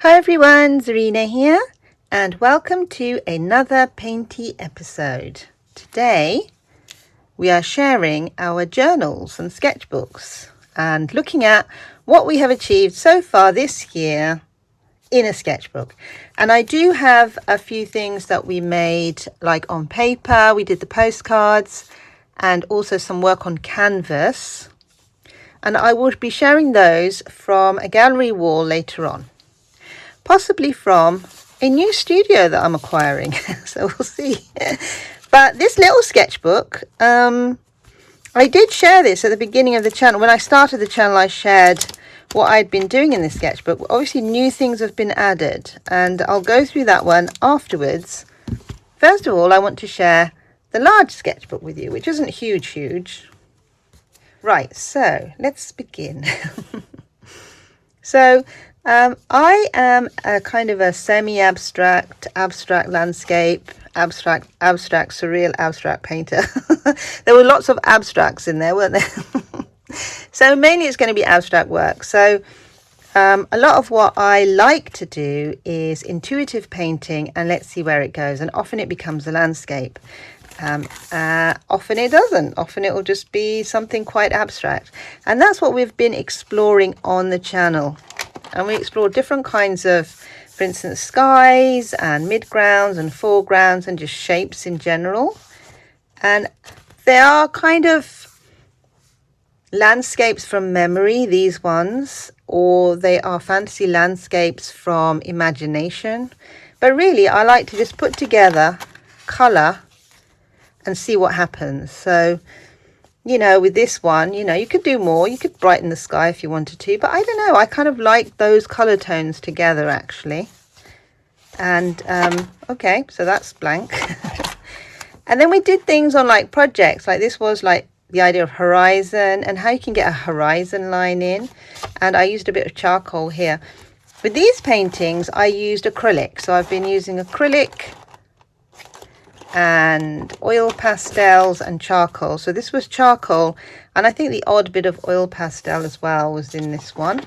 Hi everyone, Zarina here, and welcome to another painty episode. Today we are sharing our journals and sketchbooks and looking at what we have achieved so far this year in a sketchbook. And I do have a few things that we made like on paper. We did the postcards and also some work on canvas, and I will be sharing those from a gallery wall later on. Possibly from a new studio that I'm acquiring, so we'll see. But this little sketchbook, I did share this at the beginning of the channel. When I started the channel, I shared what I'd been doing in this sketchbook. Obviously, new things have been added, and I'll go through that one afterwards. First of all, I want to share the large sketchbook with you, which isn't huge. Right, so let's begin. So, I am a kind of a semi-abstract, abstract landscape, abstract, surreal, abstract painter. There were lots of abstracts in there, weren't there? So mainly it's going to be abstract work. So a lot of what I like to do is intuitive painting, and let's see where it goes. And often it becomes a landscape. Often it doesn't. Often it will just be something quite abstract. And that's what we've been exploring on the channel. And we explore different kinds of, for instance, skies and midgrounds and foregrounds and just shapes in general. And they are kind of landscapes from memory, these ones, or they are fantasy landscapes from imagination. But really, I like to just put together colour and see what happens. So, you know, with this one, you know, you could do more. You could brighten the sky if you wanted to. But I don't know. I kind of like those colour tones together, actually. And, okay, so that's blank. And then we did things on, like, projects. Like, this was, like, the idea of horizon and how you can get a horizon line in. And I used a bit of charcoal here. With these paintings, I used acrylic. So I've been using acrylic and oil pastels and charcoal. So this was charcoal, and I think the odd bit of oil pastel as well was in this one.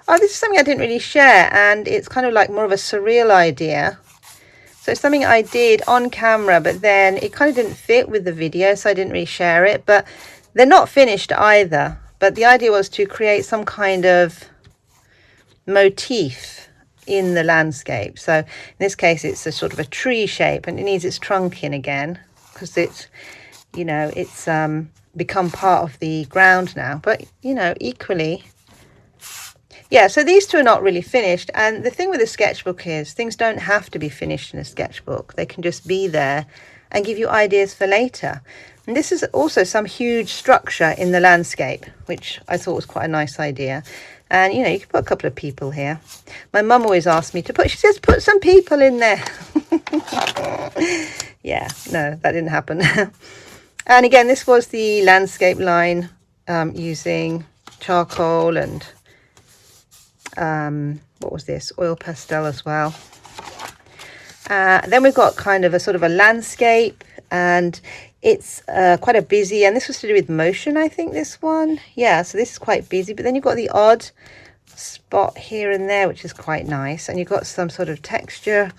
Oh, this is something I didn't really share, and it's kind of like more of a surreal idea. So it's something I did on camera, but then it kind of didn't fit with the video, so I didn't really share it. But they're not finished either. But the idea was to create some kind of motif in the landscape. So in this case it's a sort of a tree shape, and it needs its trunk in again because it's, you know, it's become part of the ground now. But you know, equally, yeah, so these two are not really finished. And the thing with a sketchbook is things don't have to be finished in a sketchbook. They can just be there and give you ideas for later. And this is also some huge structure in the landscape, which I thought was quite a nice idea. And, you know, you can put a couple of people here. My mum always asked me to put, she says, put some people in there. Yeah, no, that didn't happen. And again, this was the landscape line using charcoal and, what was this? Oil pastel as well. Then we've got kind of a sort of a landscape, and it's quite a busy, and this was to do with motion, I think, this one. Yeah, so this is quite busy, but then you've got the odd spot here and there, which is quite nice. And you've got some sort of texture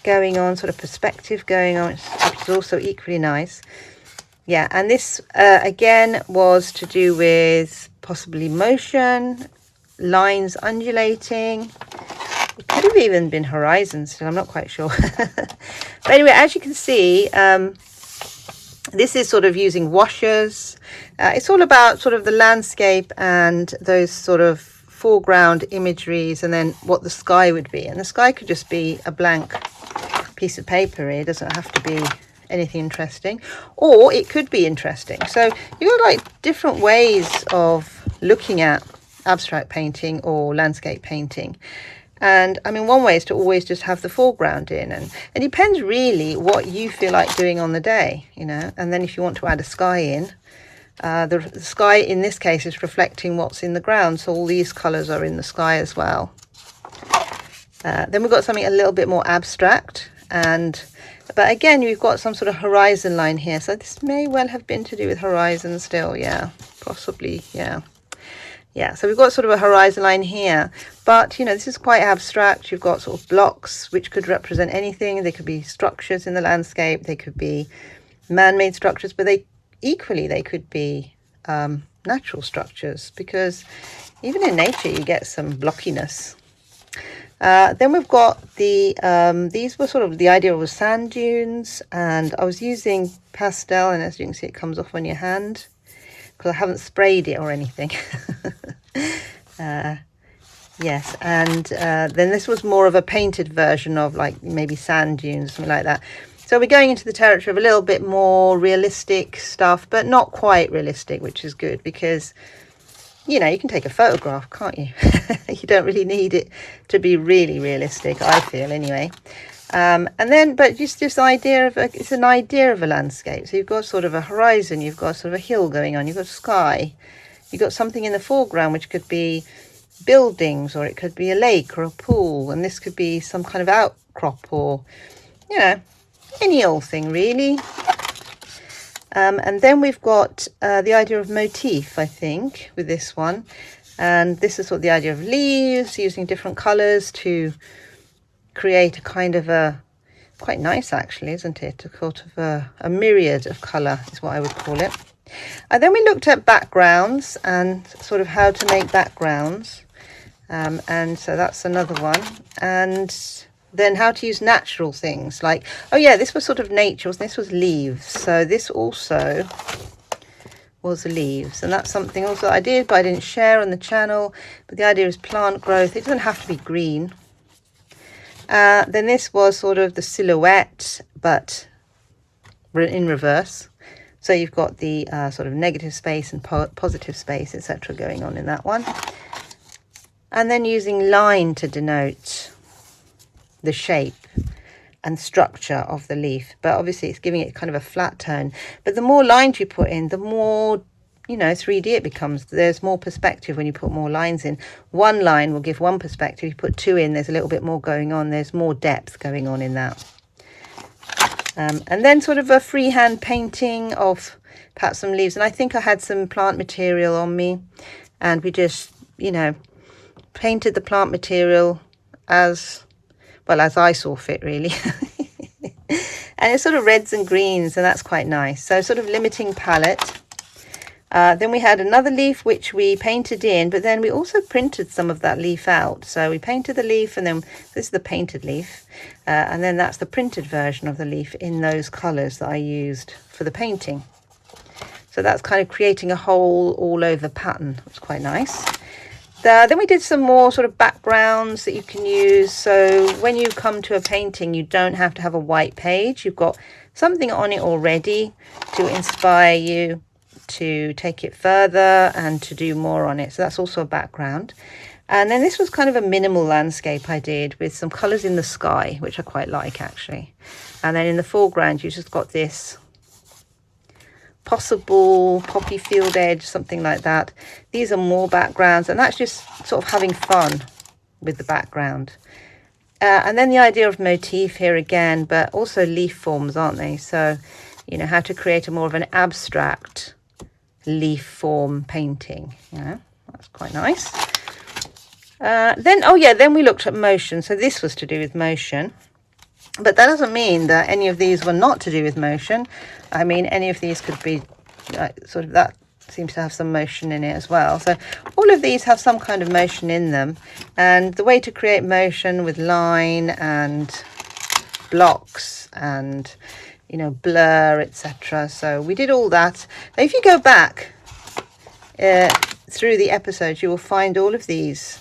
going on, sort of perspective going on, which is also equally nice. Yeah, and this, again, was to do with possibly motion, lines undulating. It could have even been horizons, so I'm not quite sure. But anyway, as you can see, this is sort of using washes. It's all about sort of the landscape and those sort of foreground imageries, and then what the sky would be. And the sky could just be a blank piece of paper. It doesn't have to be anything interesting, or it could be interesting. So you've got like different ways of looking at abstract painting or landscape painting. And I mean, one way is to always just have the foreground in, and it depends really what you feel like doing on the day, you know. And then if you want to add a sky in, the sky in this case is reflecting what's in the ground, so all these colors are in the sky as well. Then we've got something a little bit more abstract, but again, you've got some sort of horizon line here, so this may well have been to do with horizon still. Yeah, possibly. Yeah, Yeah, so we've got sort of a horizon line here, but you know, this is quite abstract. You've got sort of blocks which could represent anything. They could be structures in the landscape, they could be man-made structures, but they could be natural structures, because even in nature you get some blockiness. Then we've got the these were sort of, the idea was sand dunes, and I was using pastel, and as you can see it comes off on your hand because I haven't sprayed it or anything. Yes, and then this was more of a painted version of like maybe sand dunes, something like that. So we're going into the territory of a little bit more realistic stuff, but not quite realistic, which is good, because you know, you can take a photograph, can't you? You don't really need it to be really realistic, I feel, anyway. And then, but just this idea of it's an idea of a landscape. So you've got sort of a horizon, you've got sort of a hill going on, you've got sky, you've got something in the foreground which could be buildings, or it could be a lake or a pool, and this could be some kind of outcrop, or you know, any old thing really. And then we've got the idea of motif, I think, with this one. And this is sort of the idea of leaves, using different colours to create a kind of a, quite nice actually, isn't it? A sort of a myriad of colour is what I would call it. And then we looked at backgrounds and sort of how to make backgrounds. And so that's another one. And then how to use natural things, like, oh yeah, this was sort of nature, this was leaves, so this also was leaves, and that's something also I did, but I didn't share on the channel. But the idea is plant growth, it doesn't have to be green. Then this was sort of the silhouette, but in reverse, so you've got the sort of negative space and positive space, etc., going on in that one. And then using line to denote the shape and structure of the leaf, but obviously it's giving it kind of a flat tone. But the more lines you put in, the more, you know, 3D it becomes. There's more perspective when you put more lines in. One line will give one perspective, you put two in, there's a little bit more going on, there's more depth going on in that. And then sort of a freehand painting of perhaps some leaves, and I think I had some plant material on me, and we just, you know, painted the plant material as well as I saw fit, really. And it's sort of reds and greens, and that's quite nice. So sort of limiting palette. Then we had another leaf which we painted in, but then we also printed some of that leaf out. So we painted the leaf, and then this is the painted leaf, and then that's the printed version of the leaf in those colours that I used for the painting. So that's kind of creating a whole all over pattern. It's quite nice. Then we did some more sort of backgrounds that you can use. So when you come to a painting, you don't have to have a white page. You've got something on it already to inspire you to take it further and to do more on it. So that's also a background. And then this was kind of a minimal landscape I did with some colours in the sky, which I quite like actually. And then in the foreground, you just got this possible poppy field edge, something like that. These are more backgrounds, and that's just sort of having fun with the background. And then the idea of motif here again, but also leaf forms, aren't they? So, you know, how to create a more of an abstract leaf form painting, you know, that's quite nice. Then we looked at motion. So this was to do with motion, but that doesn't mean that any of these were not to do with motion. I mean, any of these could be sort of, that seems to have some motion in it as well. So all of these have some kind of motion in them, and the way to create motion with line and blocks and, you know, blur, etc. So we did all that. Now, if you go back through the episodes, you will find all of these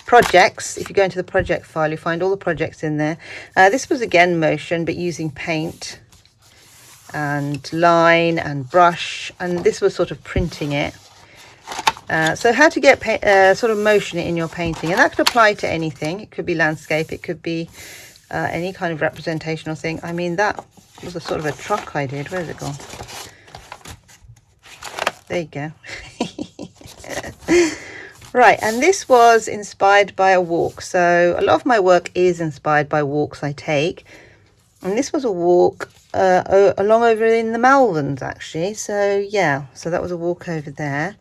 projects. If you go into the project file, you find all the projects in there. This was again motion, but using paint and line and brush, and this was sort of printing it. So how to get sort of motion in your painting, and that could apply to anything. It could be landscape, it could be any kind of representational thing. I mean, that was a sort of a truck I did. Where's it gone? There you go. Right, and this was inspired by a walk. So a lot of my work is inspired by walks I take. And this was a walk along over in the Malverns, actually. So yeah, so that was a walk over there.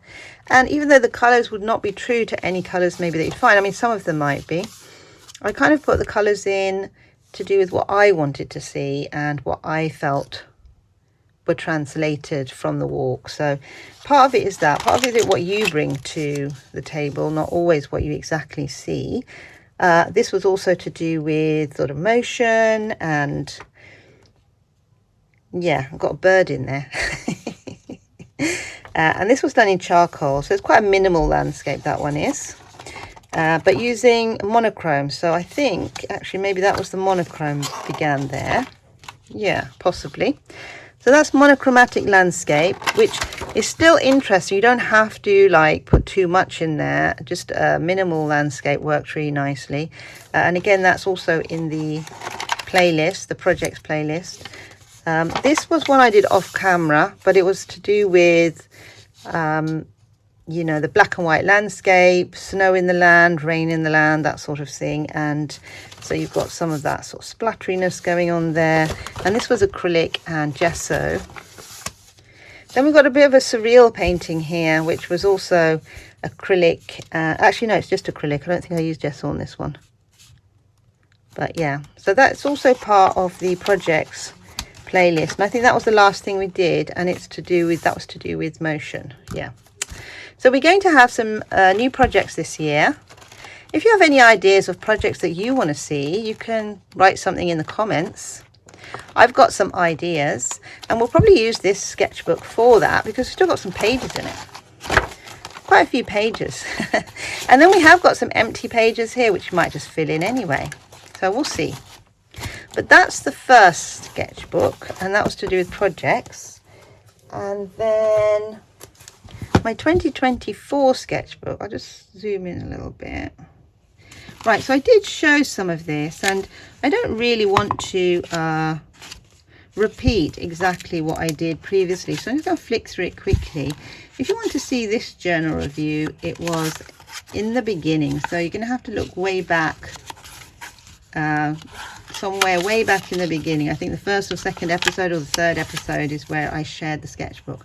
And even though the colours would not be true to any colours maybe that you'd find, I mean, some of them might be, I kind of put the colours in to do with what I wanted to see and what I felt were translated from the walk. So part of it is that, part of it is what you bring to the table, not always what you exactly see. This was also to do with sort of motion, and yeah, I've got a bird in there. And this was done in charcoal, so it's quite a minimal landscape, that one is. But using monochrome, so I think actually maybe that was the monochrome began there. Yeah, possibly. So that's monochromatic landscape, which is still interesting. You don't have to like put too much in there. Just a minimal landscape works really nicely. And again, that's also in the playlist, the projects playlist. This was one I did off camera, but it was to do with, you know, the black and white landscape, snow in the land, rain in the land, that sort of thing. And so you've got some of that sort of splatteriness going on there. And this was acrylic and gesso. Then we've got a bit of a surreal painting here, which was also acrylic. Actually, no, it's just acrylic. I don't think I used gesso on this one. But yeah, so that's also part of the projects playlist. And I think that was the last thing we did. And it's to do with, that was to do with motion. Yeah. So we're going to have some new projects this year. If you have any ideas of projects that you want to see, you can write something in the comments. I've got some ideas, and we'll probably use this sketchbook for that because we've still got some pages in it. Quite a few pages. And then we have got some empty pages here, which you might just fill in anyway. So we'll see. But that's the first sketchbook, and that was to do with projects. And then my 2024 sketchbook, I'll just zoom in a little bit. Right, so I did show some of this, and I don't really want to repeat exactly what I did previously, so I'm just going to flick through it quickly. If you want to see this journal review, it was in the beginning, so you're going to have to look way back, somewhere way back in the beginning. I think the first or second episode or the third episode is where I shared the sketchbook.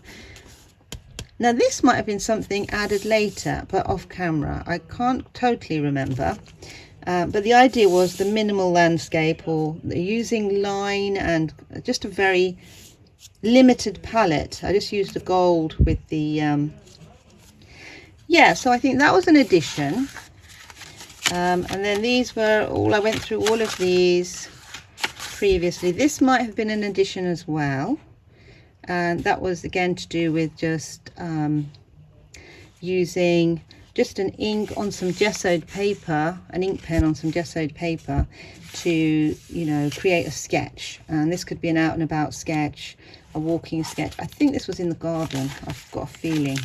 Now this might have been something added later, but off camera. I can't totally remember. But the idea was the minimal landscape, or using line and just a very limited palette. I just used the gold with the, yeah, so I think that was an addition. And then these were all, I went through all of these previously. This might have been an addition as well. And that was again to do with just using just an ink on some gessoed paper, an ink pen on some gessoed paper to, you know, create a sketch. And this could be an out and about sketch, a walking sketch. I think this was in the garden, I've got a feeling.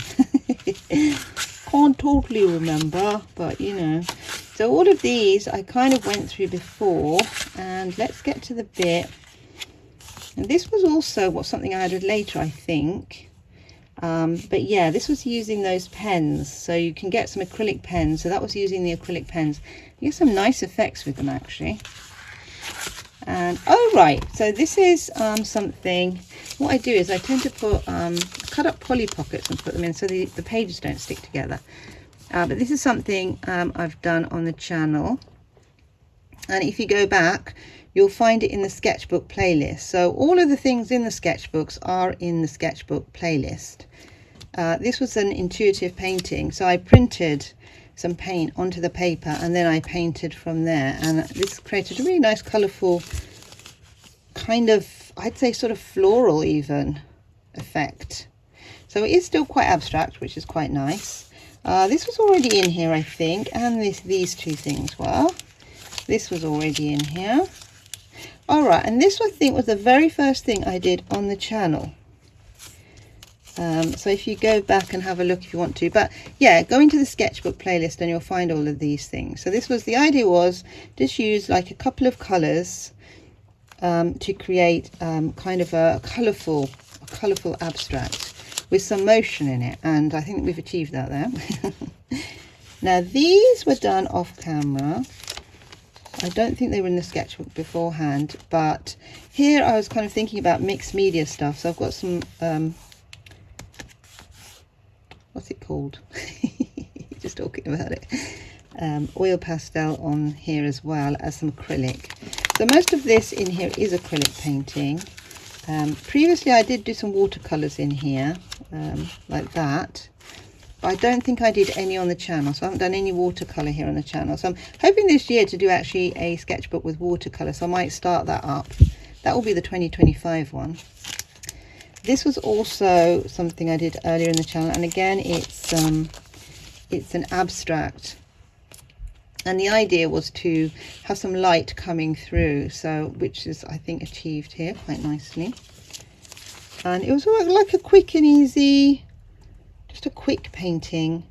Can't totally remember, but you know. So all of these I kind of went through before, and let's get to the bit. And this was also something I added later, I think. But yeah, this was using those pens. So you can get some acrylic pens. So that was using the acrylic pens. You get some nice effects with them, actually. And, oh, right. So this is something. What I do is I tend to put, cut up Polly Pockets and put them in so the pages don't stick together. But this is something I've done on the channel. And if you go back, you'll find it in the sketchbook playlist. So all of the things in the sketchbooks are in the sketchbook playlist. This was an intuitive painting. So I printed some paint onto the paper and then I painted from there. And this created a really nice colourful kind of, I'd say sort of floral even effect. So it is still quite abstract, which is quite nice. This was already in here, I think. And these two things were. This was already in here. All right, and this I think was the very first thing I did on the channel. So if you go back and have a look if you want to, but yeah, go into the sketchbook playlist and you'll find all of these things. So this was, the idea was just use like a couple of colors to create kind of a colorful abstract with some motion in it, and I think we've achieved that there. Now these were done off camera. I don't think they were in the sketchbook beforehand, but here I was kind of thinking about mixed media stuff. So I've got some, what's it called? Just talking about it. Oil pastel on here as well as some acrylic. So most of this in here is acrylic painting. Previously I did do some watercolors in here, like that. But I don't think I did any on the channel, so I haven't done any watercolor here on the channel. So I'm hoping this year to do actually a sketchbook with watercolor, so I might start that up. That will be the 2025 one. This was also something I did earlier in the channel, and again it's an abstract, and the idea was to have some light coming through, so which is I think achieved here quite nicely. And it was like a quick and easy, just a quick painting,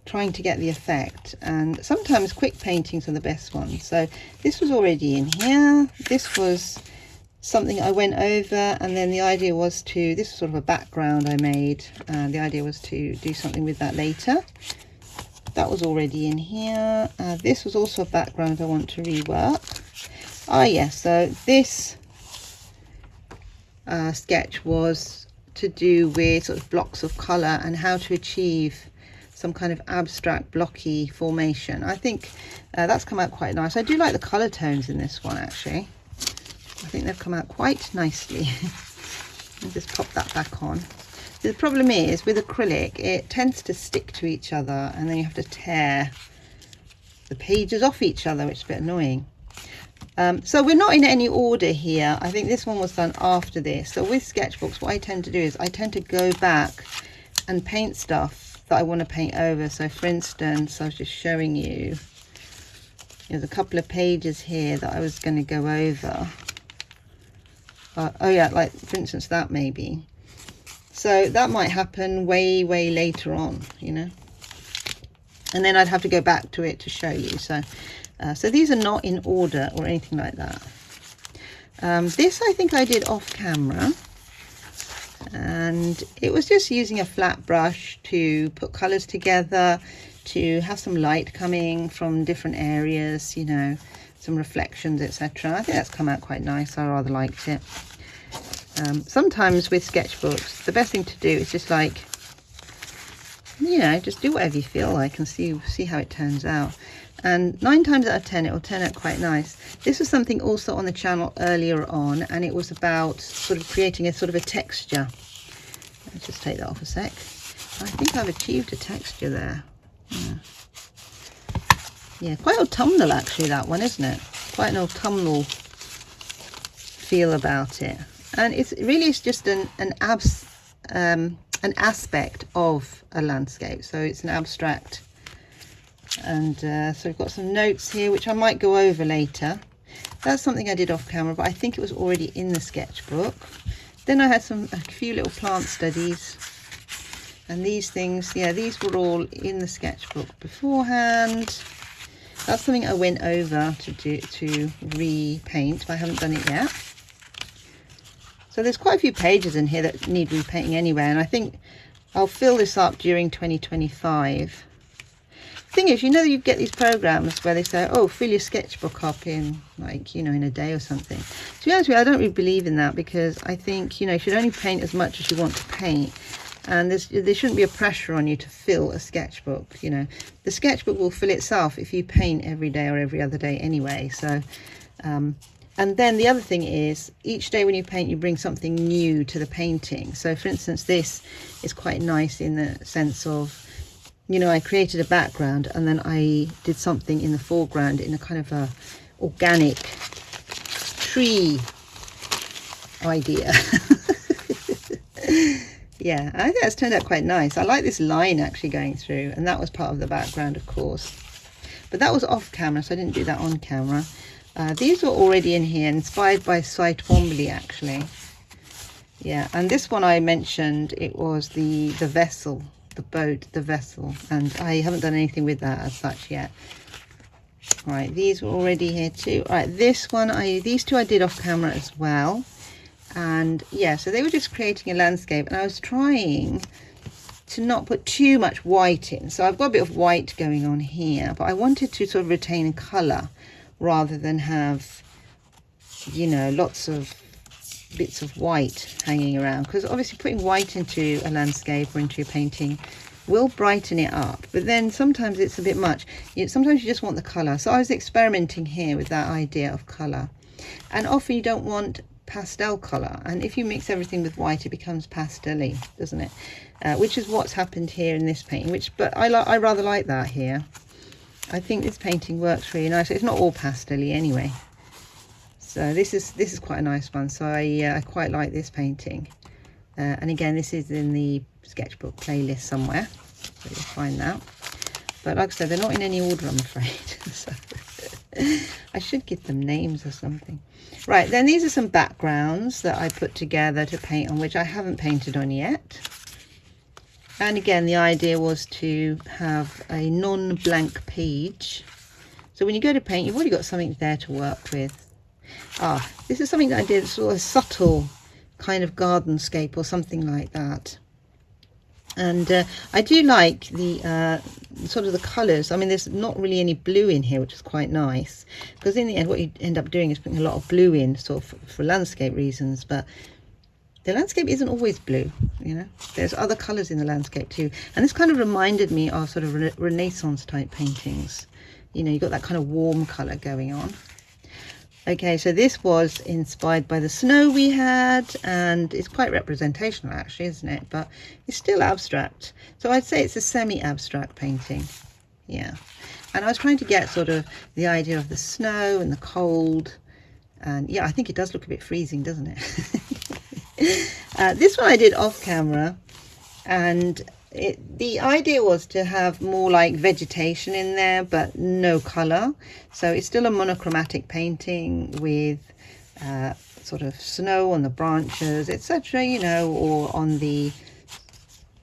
trying to get the effect. And sometimes quick paintings are the best ones. So this was already in here. This was something I went over, and then the idea was to, this was sort of a background I made, and the idea was to do something with that later. That was already in here. This was also a background I want to rework. Oh yes, so this sketch was to do with sort of blocks of color and how to achieve some kind of abstract blocky formation. I think that's come out quite nice. I do like the color tones in this one actually. I think they've come out quite nicely. I'll just pop that back on. The problem is with acrylic, it tends to stick to each other, and then you have to tear the pages off each other, which is a bit annoying. So we're not in any order here. I think this one was done after this. So with sketchbooks, what I tend to do is I tend to go back and paint stuff that I want to paint over. So for instance, I was just showing you, there's a couple of pages here that I was going to go over. Oh yeah, like for instance that maybe. So that might happen way later on, you know, and then I'd have to go back to it to show you. So so these are not in order or anything like that. This I think I did off camera, and it was just using a flat brush to put colors together, to have some light coming from different areas, you know, some reflections, etc. I think that's come out quite nice. I rather liked it. Sometimes with sketchbooks, the best thing to do is just like, you know, just do whatever you feel like and see how it turns out. And 9 times out of 10 it will turn out quite nice. This was something also on the channel earlier on, and it was about sort of creating a sort of a texture. Let's just take that off a sec. I think I've achieved a texture there. Yeah, quite autumnal actually, that one, isn't it? Quite an autumnal feel about it. And it really is just an aspect of a landscape. So it's an abstract. And so we've got some notes here, which I might go over later. That's something I did off camera, but I think it was already in the sketchbook. Then I had a few little plant studies. And these things, yeah, these were all in the sketchbook beforehand. That's something I went over to repaint, but I haven't done it yet. So there's quite a few pages in here that need repainting anyway, and I think I'll fill this up during 2025. The thing is, you know, you get these programs where they say, oh, fill your sketchbook up in, like, you know, in a day or something. To be honest with you, I don't really believe in that, because I think, you know, you should only paint as much as you want to paint. And there shouldn't be a pressure on you to fill a sketchbook. You know, the sketchbook will fill itself if you paint every day or every other day anyway. So and then the other thing is, each day when you paint, you bring something new to the painting. So for instance, this is quite nice in the sense of, you know, I created a background and then I did something in the foreground in a kind of a organic tree idea. Yeah, I think that's turned out quite nice. I like this line actually going through, and that was part of the background, of course. But that was off camera, so I didn't do that on camera. These were already in here, inspired by Cy Twombly, actually. Yeah, and this one I mentioned, it was the vessel, the boat, the vessel, and I haven't done anything with that as such yet. Right, these were already here too. All right, this one, these two I did off camera as well. And yeah, so they were just creating a landscape, and I was trying to not put too much white in. So I've got a bit of white going on here, but I wanted to sort of retain colour rather than have, you know, lots of bits of white hanging around, because obviously putting white into a landscape or into a painting will brighten it up, but then sometimes it's a bit much. Sometimes you just want the color. So I was experimenting here with that idea of color, and often you don't want pastel color, and if you mix everything with white it becomes pastel-y, doesn't it? Which is what's happened here in this painting, but I rather like that here. I think this painting works really nice. It's not all pastel-y anyway. So this is quite a nice one. So I quite like this painting. And again, this is in the sketchbook playlist somewhere, so you'll find that. But like I said, they're not in any order, I'm afraid. So I should give them names or something. Right, then these are some backgrounds that I put together to paint on, which I haven't painted on yet. And again, the idea was to have a non-blank page. So when you go to paint, you've already got something there to work with. This is something that I did, sort of subtle kind of gardenscape or something like that. And I do like the sort of the colours. I mean, there's not really any blue in here, which is quite nice, because in the end what you end up doing is putting a lot of blue in, sort of for landscape reasons, but the landscape isn't always blue, you know. There's other colours in the landscape too, and this kind of reminded me of sort of Renaissance type paintings. You know, you've got that kind of warm colour going on. Okay, so this was inspired by the snow we had, and it's quite representational actually, isn't it? But it's still abstract. So I'd say it's a semi-abstract painting. Yeah. And I was trying to get sort of the idea of the snow and the cold. And yeah, I think it does look a bit freezing, doesn't it? This one I did off camera, and the idea was to have more like vegetation in there, but no color. So it's still a monochromatic painting with sort of snow on the branches, etc., you know, or on the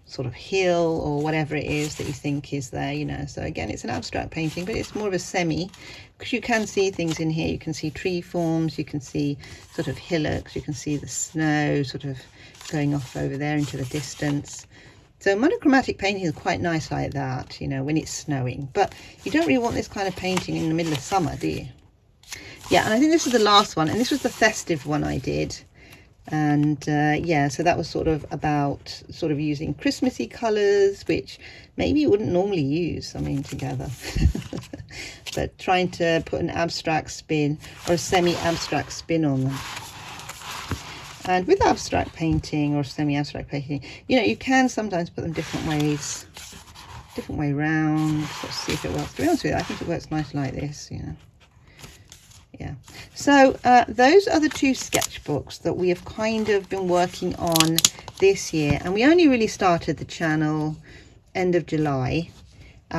sort of hill or whatever it is that you think is there, you know. So again, it's an abstract painting, but it's more of a semi, because you can see things in here. You can see tree forms, you can see sort of hillocks, you can see the snow sort of going off over there into the distance. So monochromatic painting is quite nice like that, you know, when it's snowing. But you don't really want this kind of painting in the middle of summer, do you? Yeah, and I think this is the last one, and this was the festive one I did. And yeah, so that was sort of about sort of using Christmassy colours, which maybe you wouldn't normally use, I mean, together. But trying to put an abstract spin or a semi-abstract spin on them. And with abstract painting or semi-abstract painting, you know, you can sometimes put them different ways, different way round, sort of see if it works. To be honest with you, I think it works nice like this, you know. Yeah. So those are the two sketchbooks that we have kind of been working on this year. And we only really started the channel end of July.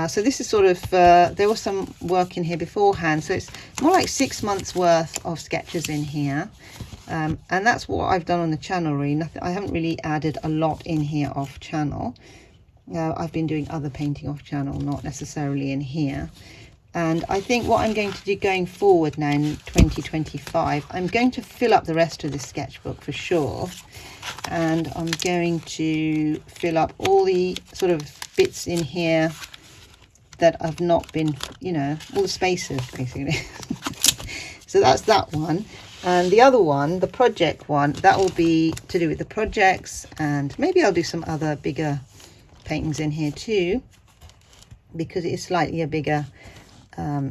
So this is sort of, there was some work in here beforehand. So it's more like 6 months worth of sketches in here. And that's what I've done on the channel, really. I haven't really added a lot in here off channel. I've been doing other painting off channel, not necessarily in here. And I think what I'm going to do going forward now in 2025, I'm going to fill up the rest of this sketchbook for sure. And I'm going to fill up all the sort of bits in here that have not been, you know, all the spaces basically. So that's that one. And the other one, the project one, that will be to do with the projects, and maybe I'll do some other bigger paintings in here too, because it is slightly a bigger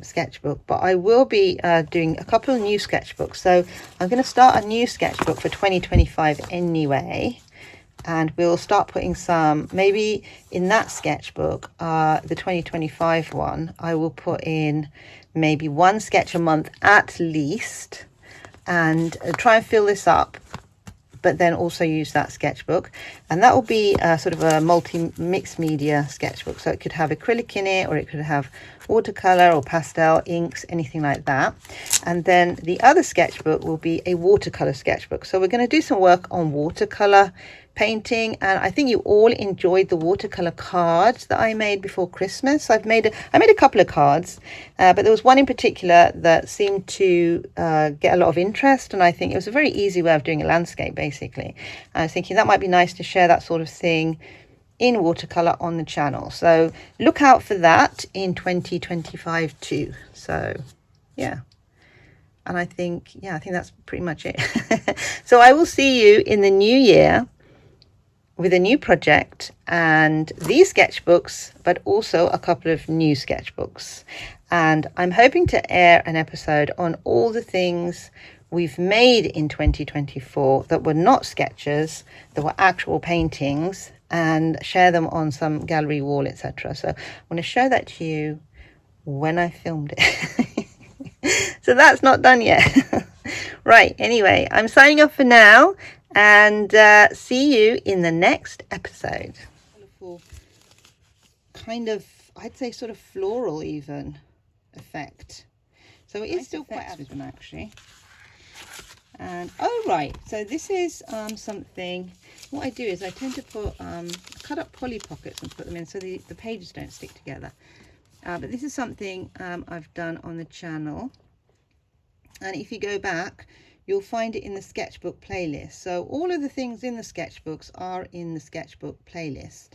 sketchbook. But I will be doing a couple of new sketchbooks. So I'm going to start a new sketchbook for 2025 anyway, and we'll start putting some, maybe in that sketchbook, the 2025 one, I will put in maybe one sketch a month at least, and try and fill this up, but then also use that sketchbook. And that will be sort of a mixed media sketchbook, so it could have acrylic in it, or it could have watercolor or pastel inks, anything like that. And then the other sketchbook will be a watercolor sketchbook. So we're going to do some work on watercolor painting, and I think you all enjoyed the watercolor cards that I made before Christmas. I made a couple of cards, but there was one in particular that seemed to get a lot of interest, and I think it was a very easy way of doing a landscape basically. I was thinking that might be nice to share that sort of thing in watercolor on the channel, so look out for that in 2025 too. So yeah. And I think, yeah, I think that's pretty much it. So I will see you in the new year with a new project and these sketchbooks, but also a couple of new sketchbooks. And I'm hoping to air an episode on all the things we've made in 2024 that were not sketches, that were actual paintings, and share them on some gallery wall, etc. So I want to show that to you when I filmed it. So that's not done yet. Right, anyway, I'm signing off for now, and see you in the next episode. Wonderful, kind of, I'd say sort of floral even effect. So it is still quite abstract actually. And oh right, so this is something, what I do is I tend to put cut up Polly Pockets and put them in so the pages don't stick together. But this is something I've done on the channel, and if you go back you'll find it in the sketchbook playlist. So all of the things in the sketchbooks are in the sketchbook playlist.